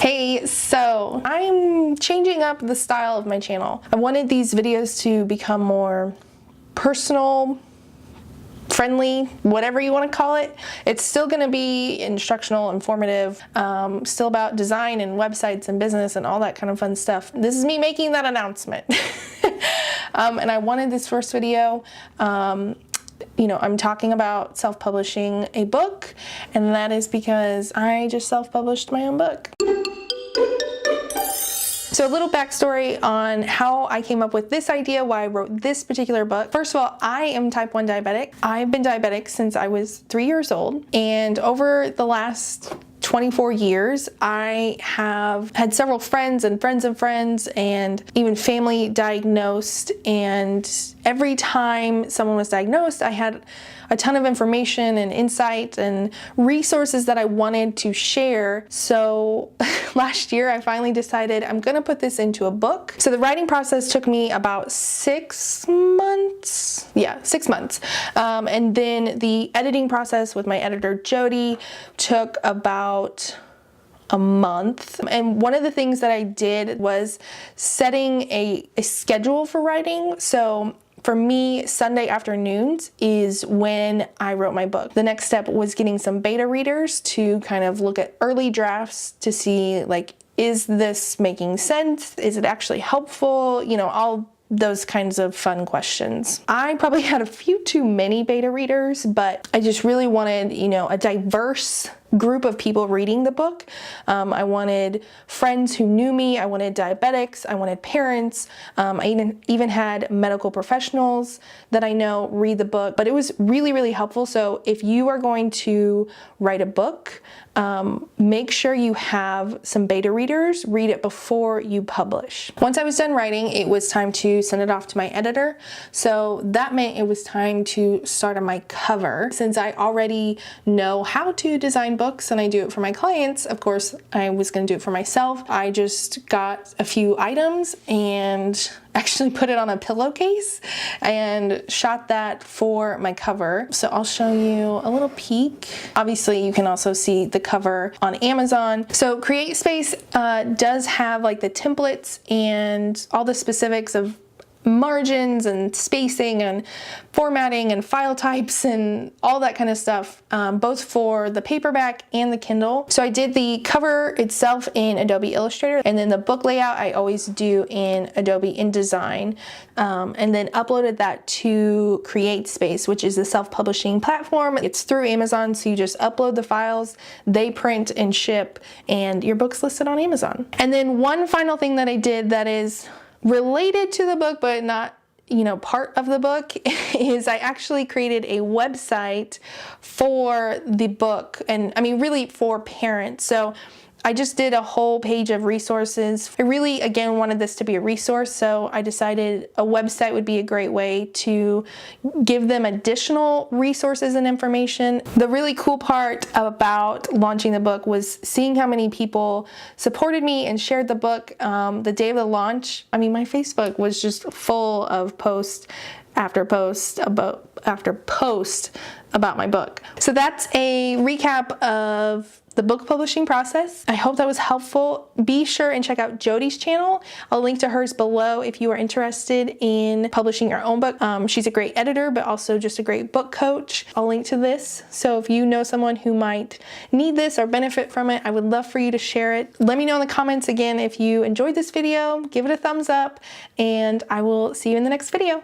Hey, so I'm changing up the style of my channel. I wanted these videos to become more personal, friendly, whatever you want to call it. It's still going to be instructional, informative, still about design and websites and business and all that kind of fun stuff. This is me making that announcement. And I wanted this first video, I'm talking about self-publishing a book, and that is because I just self-published my own book. So a little backstory on how I came up with this idea, why I wrote this particular book. First of all, I am type 1 diabetic. I've been diabetic since I was 3 years old, and over the last 24 years, I have had several friends and friends of friends and even family diagnosed, and every time someone was diagnosed, I had a ton of information and insight and resources that I wanted to share. So last year, I finally decided I'm gonna put this into a book. So the writing process took me about 6 months. Yeah, 6 months. And then the editing process with my editor, Jody, took about a month. And one of the things that I did was setting a schedule for writing. So for me, Sunday afternoons is when I wrote my book. The next step was getting some beta readers to kind of look at early drafts to see, like, is this making sense? Is it actually helpful? All those kinds of fun questions. I probably had a few too many beta readers, but I just really wanted, a diverse group of people reading the book. I wanted friends who knew me. I wanted diabetics. I wanted parents. I even had medical professionals that I know read the book, but it was really, really helpful. So if you are going to write a book, make sure you have some beta readers read it before you publish. Once I was done writing, it was time to send it off to my editor. So that meant it was time to start on my cover. Since I already know how to design books and I do it for my clients, of course, I was going to do it for myself. I just got a few items and actually put it on a pillowcase and shot that for my cover. So I'll show you a little peek. Obviously, you can also see the cover on Amazon. So CreateSpace does have like the templates and all the specifics of margins and spacing and formatting and file types and all that kind of stuff, both for the paperback and the Kindle. So I did the cover itself in Adobe Illustrator, and then the book layout I always do in Adobe InDesign, and then uploaded that to CreateSpace, which is a self-publishing platform. It's through Amazon, so you just upload the files, they print and ship, and your book's listed on Amazon. And then one final thing that I did that is related to the book, but not, part of the book, is I actually created a website for the book, and really for parents. So I just did a whole page of resources. I really, again, wanted this to be a resource, so I decided a website would be a great way to give them additional resources and information. The really cool part about launching the book was seeing how many people supported me and shared the book the day of the launch. My Facebook was just full of post after post about my book. So that's a recap of the book publishing process. I hope that was helpful. Be sure and check out Jody's channel. I'll link to hers below if you are interested in publishing your own book. She's a great editor, but also just a great book coach. I'll link to this. So if you know someone who might need this or benefit from it, I would love for you to share it. Let me know in the comments again if you enjoyed this video. Give it a thumbs up, and I will see you in the next video.